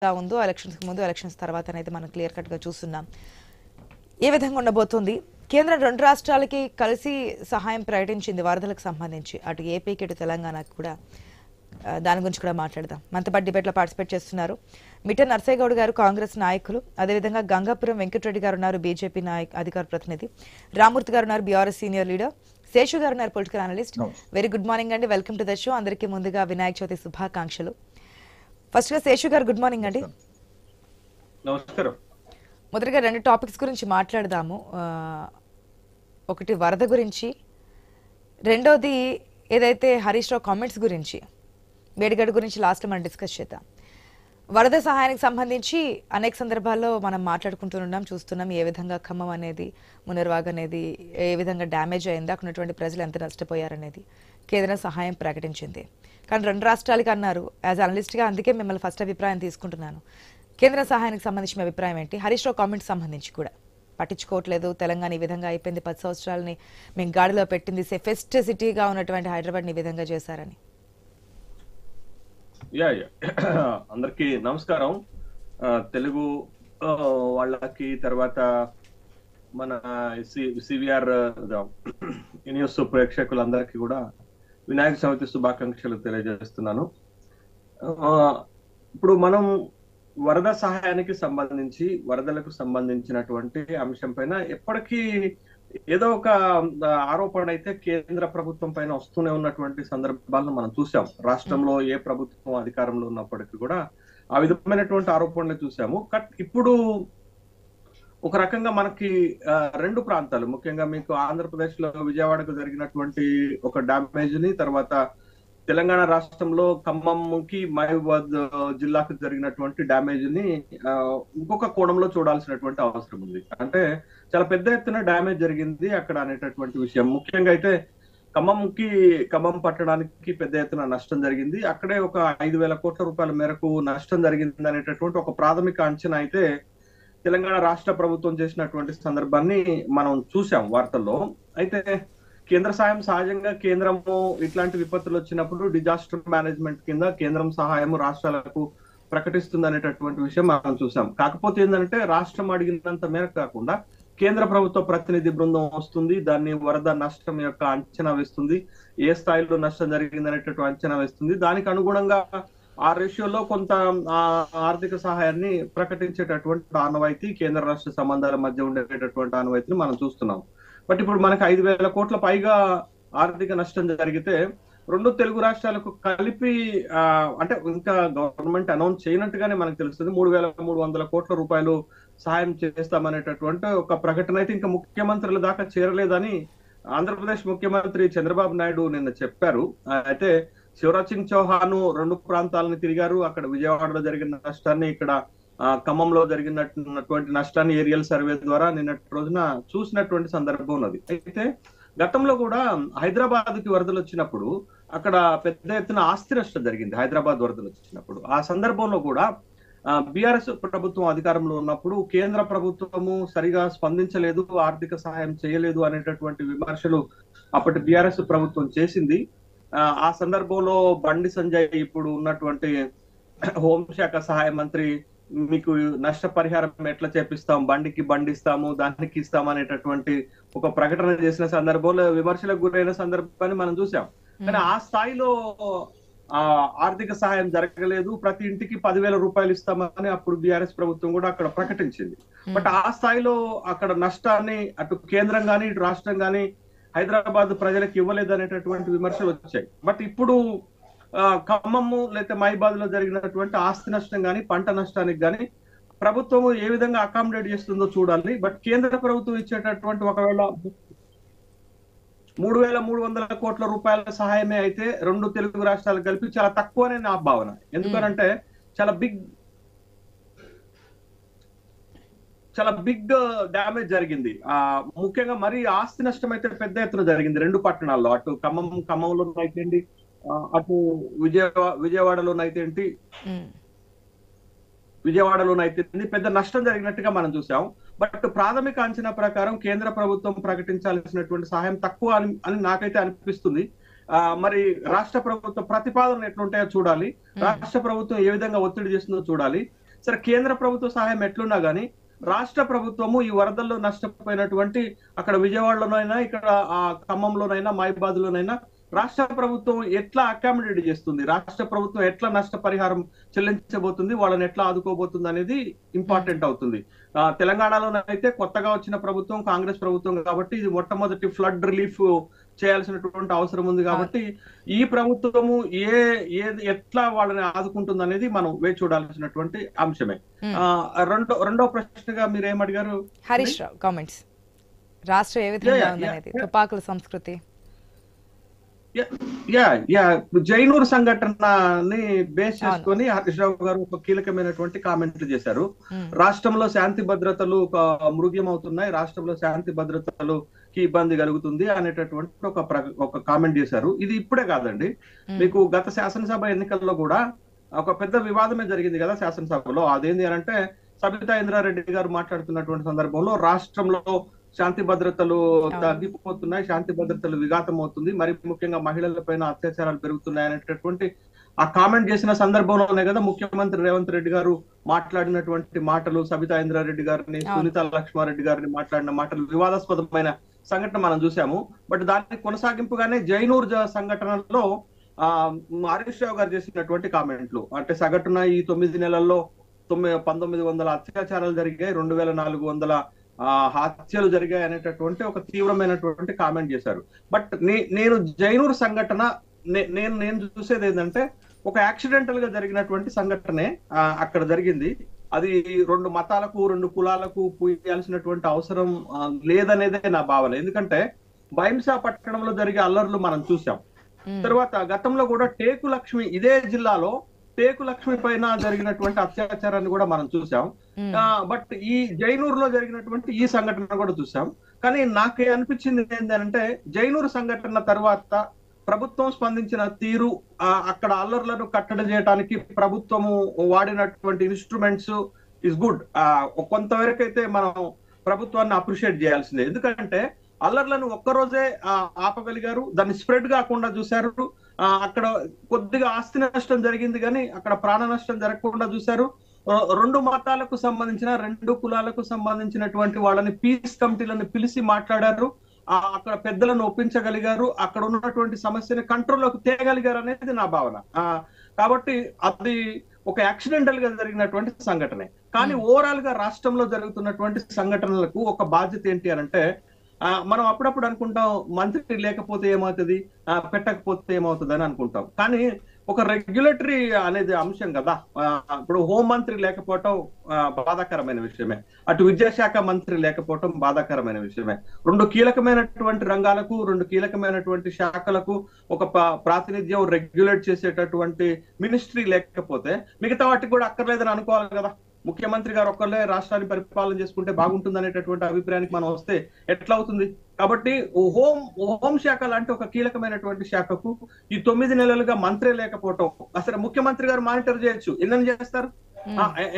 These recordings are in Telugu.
ఉందో ఎలక్షన్స్ ముందు ఎలక్షన్స్ తర్వాత అనేది మనం క్లియర్ కట్ గా చూస్తున్నాం. ఏ విధంగా ఉండబోతుంది? కేంద్రం రెండు రాష్ట్రాలకి కలిసి సహాయం ప్రకటించింది వరదలకు సంబంధించి. అటు ఏపీకి ఇటు తెలంగాణకు కూడా దాని గురించి కూడా మాట్లాడదాం. మనతో పాటు డిబేట్లో పార్టిసిపేట్ చేస్తున్నారు మిట్ట నర్సయ్య గౌడ్ గారు, కాంగ్రెస్ నాయకులు. అదేవిధంగా గంగాపురం వెంకటరెడ్డి గారు ఉన్నారు, బీజేపీ అధికార ప్రతినిధి. రామూర్తి గారు ఉన్నారు, బీఆర్ఎస్ సీనియర్ లీడర్. శేషు గారు ఉన్నారు, political analyst. Very good morning అండి, వెల్కమ్ టు ద షో. అందరికీ ముందుగా వినాయక చవితి శుభాకాంక్షలు. ఫస్ట్ గా శేషు గారు గుడ్ మార్నింగ్ అండి. నమస్కారం. మొదటిగా రెండు టాపిక్స్ గురించి మాట్లాడదాము. ఒకటి వరద గురించి, రెండోది ఏదైతే హరీష్ రావు కామెంట్స్ గురించి, వేడిగడ్డ గురించి లాస్ట్ మనం డిస్కస్ చేద్దాం. వరద సహాయానికి సంబంధించి అనేక సందర్భాల్లో మనం మాట్లాడుకుంటున్నాం, చూస్తున్నాం ఏ విధంగా ఖమ్మం అనేది, మునర్వాగ్ అనేది ఏ విధంగా డ్యామేజ్ అయింది, అక్కడ ఉన్నటువంటి ప్రజలు ఎంత నష్టపోయారనేది కేంద్రం సహాయం ప్రకటించింది. కానీ రెండు రాష్ట్రాలకి అన్నారు. యాజ్ అనలిస్ట్గా అందుకే మిమ్మల్ని ఫస్ట్ అభిప్రాయం తీసుకుంటున్నాను. కేంద్ర సహాయానికి సంబంధించి మీ అభిప్రాయం ఏంటి? హరీష్ రావు కామెంట్స్ సంబంధించి కూడా పట్టించుకోవట్లేదు, తెలంగాణ ఈ విధంగా అయిపోయింది, 10 సంవత్సరాలని మేము గాడిలో పెట్టింది, సేఫెస్ట్ సిటీగా ఉన్నటువంటి హైదరాబాద్ని ఈ విధంగా చేశారని. అందరికి నమస్కారం. తెలుగు వాళ్ళకి, తర్వాత మన సివిఆర్ న్యూస్ ప్రేక్షకులందరికీ కూడా వినాయక చవితి శుభాకాంక్షలు తెలియజేస్తున్నాను. ఇప్పుడు మనం వరద సహాయానికి సంబంధించి, వరదలకు సంబంధించినటువంటి అంశం పైన ఎప్పటికీ ఏదో ఒక ఆరోపణ అయితే కేంద్ర ప్రభుత్వం పైన వస్తూనే ఉన్నటువంటి సందర్భాలను మనం చూసాం. రాష్ట్రంలో ఏ ప్రభుత్వం అధికారంలో ఉన్నప్పటికీ కూడా ఆ విధమైనటువంటి ఆరోపణలు చూసాము. ఇప్పుడు ఒక రకంగా మనకి రెండు ప్రాంతాలు, ముఖ్యంగా మీకు ఆంధ్రప్రదేశ్ లో విజయవాడకు జరిగినటువంటి ఒక డ్యామేజ్ ని, తర్వాత తెలంగాణ రాష్ట్రంలో ఖమ్మంకి, మహబూబాద్ జిల్లాకు జరిగినటువంటి డ్యామేజ్ ని ఇంకొక కోణంలో చూడాల్సినటువంటి అవసరం ఉంది. అంటే చాలా పెద్ద ఎత్తున డ్యామేజ్ జరిగింది అక్కడ అనేటటువంటి విషయం. ముఖ్యంగా అయితే ఖమ్మం పట్టణానికి పెద్ద ఎత్తున నష్టం జరిగింది. అక్కడే ఒక 5,000 కోట్ల రూపాయల మేరకు నష్టం జరిగింది అనేటటువంటి ఒక ప్రాథమిక అంచనా అయితే తెలంగాణ రాష్ట్ర ప్రభుత్వం చేసినటువంటి సందర్భాన్ని మనం చూసాం వార్తల్లో. అయితే కేంద్ర సాయం సహజంగా కేంద్రము ఇట్లాంటి విపత్తులు వచ్చినప్పుడు డిజాస్టర్ మేనేజ్మెంట్ కింద కేంద్రం సహాయం రాష్ట్రాలకు ప్రకటిస్తుంది అనేటటువంటి విషయం మనం చూసాం. కాకపోతే ఏంటంటే రాష్ట్రం అడిగినంత మేరకు కాకుండా కేంద్ర ప్రభుత్వ ప్రతినిధి బృందం వస్తుంది, దాన్ని వరద నష్టం యొక్క అంచనా వేస్తుంది, ఏ స్థాయిలో నష్టం జరిగింది అనేటటువంటి అంచనా వేస్తుంది. దానికి అనుగుణంగా ఆ రేషియోలో కొంత ఆర్థిక సహాయాన్ని ప్రకటించేటటువంటి ఆనవాయితీ, కేంద్ర రాష్ట్ర సంబంధాల మధ్య ఉండేటటువంటి ఆనవాయితీని మనం చూస్తున్నాం. బట్ ఇప్పుడు మనకు 5,000 కోట్ల పైగా ఆర్థిక నష్టం జరిగితే రెండు తెలుగు రాష్ట్రాలకు కలిపి అంటే ఇంకా గవర్నమెంట్ అనౌన్స్ చేయనట్టుగానే మనకు తెలుస్తుంది 3,300 కోట్ల రూపాయలు సహాయం చేస్తామనేటటువంటి ఒక ప్రకటన అయితే ఇంకా ముఖ్యమంత్రుల దాకా చేరలేదని ఆంధ్రప్రదేశ్ ముఖ్యమంత్రి చంద్రబాబు నాయుడు నిన్న చెప్పారు. అయితే శివరాజ్ సింగ్ చౌహాన్ రెండు ప్రాంతాలను తిరిగారు. అక్కడ విజయవాడలో జరిగిన నష్టాన్ని, ఇక్కడ ఖమ్మంలో జరిగినటువంటి నష్టాన్ని ఏరియల్ సర్వే ద్వారా నిన్నటి రోజున చూసినటువంటి సందర్భం ఉన్నది. అయితే గతంలో కూడా హైదరాబాద్ కి వరదలు వచ్చినప్పుడు అక్కడ పెద్ద ఎత్తున ఆస్తి నష్టం జరిగింది. హైదరాబాద్ వరదలు వచ్చినప్పుడు ఆ సందర్భంలో కూడా బీఆర్ఎస్ ప్రభుత్వం అధికారంలో ఉన్నప్పుడు కేంద్ర ప్రభుత్వము సరిగా స్పందించలేదు, ఆర్థిక సహాయం చేయలేదు అనేటటువంటి విమర్శలు అప్పటి బీఆర్ఎస్ ప్రభుత్వం చేసింది. ఆ సందర్భంలో బండి సంజయ్, ఇప్పుడు ఉన్నటువంటి హోంశాఖ సహాయ మంత్రి, మీకు నష్టపరిహారం ఎట్లా చేపిస్తాం, బండికి బండి ఇస్తాము, దానికి ఇస్తాము అనేటటువంటి ఒక ప్రకటన చేసిన సందర్భంలో విమర్శలకు గురైన సందర్భాన్ని మనం చూసాం. కానీ ఆ స్థాయిలో ఆర్థిక సహాయం జరగలేదు. ప్రతి ఇంటికి 10,000 రూపాయలు ఇస్తామని అప్పుడు బీఆర్ఎస్ ప్రభుత్వం కూడా అక్కడ ప్రకటించింది. బట్ ఆ స్థాయిలో అక్కడ నష్టాన్ని అటు కేంద్రం గాని ఇటు రాష్ట్రం గాని హైదరాబాద్ ప్రజలకు ఇవ్వలేదు అనేటటువంటి విమర్శలు వచ్చాయి. బట్ ఇప్పుడు ఖమ్మము లేదా మహబూబాద్ లో జరిగినటువంటి ఆస్తి నష్టం గాని, పంట నష్టానికి గాని ప్రభుత్వం ఏ విధంగా అకామిడేట్ చేస్తుందో చూడాలి. బట్ కేంద్ర ప్రభుత్వం ఇచ్చేటటువంటి ఒకవేళ 3,300 కోట్ల రూపాయల సహాయమే అయితే రెండు తెలుగు రాష్ట్రాలు కలిపి చాలా తక్కువనే నా భావన. ఎందుకనంటే చాలా బిగ్ డ్యామేజ్ జరిగింది. ముఖ్యంగా మరి ఆస్తి నష్టం అయితే పెద్ద ఎత్తున జరిగింది రెండు పట్టణాల్లో. అటు ఖమ్మంలోనైతేంటి, అటు విజయవాడలోనైతేంటి పెద్ద నష్టం జరిగినట్టుగా మనం చూసాం. బట్ ప్రాథమిక అంచనా ప్రకారం కేంద్ర ప్రభుత్వం ప్రకటించాల్సినటువంటి సహాయం తక్కువ అని నాకైతే అనిపిస్తుంది. మరి రాష్ట్ర ప్రభుత్వ ప్రతిపాదనలు ఎట్లుంటాయో చూడాలి, రాష్ట్ర ప్రభుత్వం ఏ విధంగా ఒత్తిడి చేస్తుందో చూడాలి. సరే కేంద్ర ప్రభుత్వ సహాయం ఎట్లున్నా గానీ రాష్ట్ర ప్రభుత్వము ఈ వరదల్లో నష్టపోయినటువంటి అక్కడ విజయవాడలోనైనా ఇక్కడ ఖమ్మంలోనైనా మైబాద్లోనైనా రాష్ట్ర ప్రభుత్వం ఎట్లా అకామిడేట్ చేస్తుంది, రాష్ట్ర ప్రభుత్వం ఎట్లా నష్టపరిహారం చెల్లించబోతుంది, వాళ్ళని ఎట్లా ఆదుకోబోతుంది అనేది ఇంపార్టెంట్ అవుతుంది. తెలంగాణలోనైతే కొత్తగా వచ్చిన ప్రభుత్వం కాంగ్రెస్ ప్రభుత్వం కాబట్టి ఇది మొట్టమొదటి ఫ్లడ్ రిలీఫ్ చేయాల్సినటువంటి అవసరం ఉంది కాబట్టి ఈ ప్రభుత్వము ఎట్లా వాళ్ళని ఆదుకుంటుంది అనేది మనం వేచి చూడాల్సినటువంటి అంశమే. రెండో ప్రశ్నగా మీరు ఏమడిగారు? హరీష్ రావు కామెంట్స్, రాష్ట్రం ఏ విధంగా ఉందనేది, తుపాకుల సంస్కృతి. జైనూర్ సంఘటనని బేస్ చేసుకొని హరీష్ రావు గారు ఒక కీలకమైనటువంటి కామెంట్లు చేశారు. రాష్ట్రంలో శాంతి భద్రతలు మృగ్యమవుతున్నాయి, రాష్ట్రంలో శాంతి భద్రతలుకి ఇబ్బంది కలుగుతుంది అనేటటువంటి ఒక కామెంట్ చేశారు. ఇది ఇప్పుడే కాదండి, మీకు గత శాసనసభ ఎన్నికల్లో కూడా ఒక పెద్ద వివాదమే జరిగింది కదా శాసనసభలో. అదేంటి అంటే సబితా ఇంద్రారెడ్డి గారు మాట్లాడుతున్నటువంటి సందర్భంలో రాష్ట్రంలో శాంతి భద్రతలు తగ్గిపోతున్నాయి, శాంతి భద్రతలు విఘాతం అవుతుంది, మరి ముఖ్యంగా మహిళల పైన అత్యాచారాలు పెరుగుతున్నాయి అనేటటువంటి ఆ కామెంట్ చేసిన సందర్భంలోనే కదా ముఖ్యమంత్రి రేవంత్ రెడ్డి గారు మాట్లాడినటువంటి మాటలు, సబితా ఇంద్రారెడ్డి గారిని, సునీత లక్ష్మారెడ్డి గారిని మాట్లాడిన మాటలు వివాదాస్పదమైన సంఘటన మనం చూసాము. బట్ దానికి కొనసాగింపుగానే జైనూర్ సంఘటనలో హరీష్ రావు గారు చేసినటువంటి కామెంట్లు అంటే సగటున ఈ 9 నెలల్లో 1900 అత్యాచారాలు జరిగాయి, 2400 హత్యలు జరిగాయి అనేటటువంటి ఒక తీవ్రమైనటువంటి కామెంట్ చేశారు. బట్ నేను జైనూర్ సంఘటన నేను చూసేది ఏంటంటే ఒక యాక్సిడెంటల్ గా జరిగినటువంటి సంఘటనే అక్కడ జరిగింది. అది 2 మతాలకు 2 కులాలకు పూయాల్సినటువంటి అవసరం లేదనేదే నా భావన. ఎందుకంటే బైంసా పట్టణంలో జరిగే అల్లర్లు మనం చూసాం. తర్వాత గతంలో కూడా టేకు లక్ష్మి ఇదే జిల్లాలో టేకు లక్ష్మి పైన జరిగినటువంటి అత్యాచారాన్ని కూడా మనం చూసాం. బట్ ఈ జైనూర్ లో జరిగినటువంటి ఈ సంఘటన కూడా చూసాం. కానీ నాకు అనిపించింది ఏంటంటే జైనూర్ సంఘటన తర్వాత ప్రభుత్వం స్పందించిన తీరు, అక్కడ అల్లర్లను కట్టడి చేయడానికి ప్రభుత్వము వాడినటువంటి ఇన్స్ట్రుమెంట్స్ ఇస్ గుడ్. కొంతవరకు అయితే మనం ప్రభుత్వాన్ని అప్రిషియేట్ చేయాల్సిందే. ఎందుకంటే అల్లర్లను ఒక్కరోజే ఆపగలిగారు, దాన్ని స్ప్రెడ్ కాకుండా చూశారు. అక్కడ కొద్దిగా ఆస్తి నష్టం జరిగింది కానీ అక్కడ ప్రాణ నష్టం జరగకుండా చూశారు. 2 మతాలకు సంబంధించిన 2 కులాలకు సంబంధించినటువంటి వాళ్ళని పీస్ కమిటీలను పిలిచి మాట్లాడారు, అక్కడ పెద్దలను ఒప్పించగలిగారు, అక్కడ ఉన్నటువంటి సమస్యని కంట్రోల్లోకి తేగలిగారు అనేది నా భావన. కాబట్టి అది ఒక యాక్సిడెంటల్ గా జరిగినటువంటి సంఘటనే. కానీ ఓవరాల్ గా రాష్ట్రంలో జరుగుతున్నటువంటి సంఘటనలకు ఒక బాధ్యత ఏంటి అని అంటే మనం అప్పుడప్పుడు అనుకుంటాం మంత్రి లేకపోతే ఏమవుతుంది, పెట్టకపోతే ఏమవుతుంది అని అనుకుంటాం. కానీ ఒక రెగ్యులేటరీ అనేది అంశం కదా. ఇప్పుడు హోంమంత్రి లేకపోవటం బాధాకరమైన విషయమే, అటు విద్యాశాఖ మంత్రి లేకపోవటం బాధాకరమైన విషయమే. 2 కీలకమైనటువంటి రంగాలకు 2 కీలకమైనటువంటి శాఖలకు ఒక ప్రాతినిధ్యం రెగ్యులేట్ చేసేటటువంటి మినిస్ట్రీ లేకపోతే మిగతా వాటికి కూడా అక్కర్లేదని అనుకోవాలి కదా. ముఖ్యమంత్రి గారు ఒక్కళ్ళే రాష్ట్రాన్ని పరిపాలన చేసుకుంటే బాగుంటుంది అనేటటువంటి అభిప్రాయానికి మనం వస్తే ఎట్లా అవుతుంది? కాబట్టి హోంశాఖ లాంటి ఒక కీలకమైనటువంటి శాఖకు ఈ 9 నెలలుగా మంత్రే లేకపోవటం, అసలు ముఖ్యమంత్రి గారు మానిటర్ చేయొచ్చు, ఎన్నని చేస్తారు,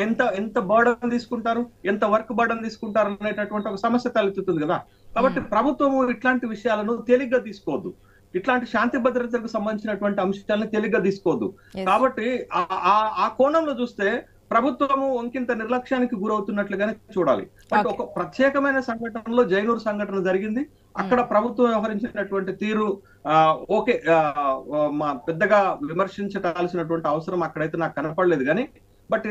ఎంత బర్డన్ తీసుకుంటారు, ఎంత వర్క్ బర్డన్ తీసుకుంటారు అనేటటువంటి ఒక సమస్య తలెత్తుతుంది కదా. కాబట్టి ప్రభుత్వము ఇట్లాంటి విషయాలను తేలిగ్గా తీసుకోవద్దు, ఇట్లాంటి శాంతి భద్రతలకు సంబంధించినటువంటి అంశాలను తేలిగ్గా తీసుకోవద్దు. కాబట్టి ఆ కోణంలో చూస్తే ప్రభుత్వము ఇంకింత నిర్లక్ష్యానికి గురవుతున్నట్లుగానే చూడాలి. బట్ ఒక ప్రత్యేకమైన సంఘటనలో జైనూర్ సంఘటన జరిగింది, అక్కడ ప్రభుత్వం వ్యవహరించినటువంటి తీరు ఓకే, పెద్దగా విమర్శించాల్సినటువంటి అవసరం అక్కడైతే నాకు కనపడలేదు. కానీ బట్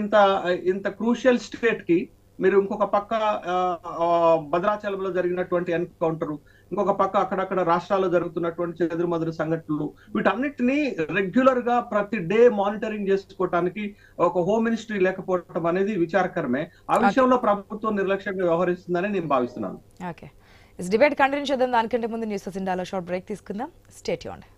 ఇంత క్రూషియల్ స్టేట్ కి మీరు ఇంకొక పక్క భద్రాచలంలో జరిగినటువంటి ఎన్కౌంటర్, ఇంకొక పక్క అక్కడక్కడ రాష్ట్రాల్లో జరుగుతున్నటువంటి చెదురుమదురు సంఘటనలు, వీటన్నిటిని రెగ్యులర్ గా ప్రతి డే మానిటరింగ్ చేసుకోవటానికి ఒక హోమ్ మినిస్ట్రీ లేకపోవడం అనేది విచారకరమే. ఆ విషయంలో ప్రభుత్వం నిర్లక్ష్యంగా వ్యవహరిస్తుందని నేను భావిస్తున్నాను. ఓకే, డిబేట్ కంటిన్యూ చేద్దాం. దానికంటే ముందు న్యూస్ ఇండియాలో షార్ట్ బ్రేక్ తీసుకుందాం. Stay tuned.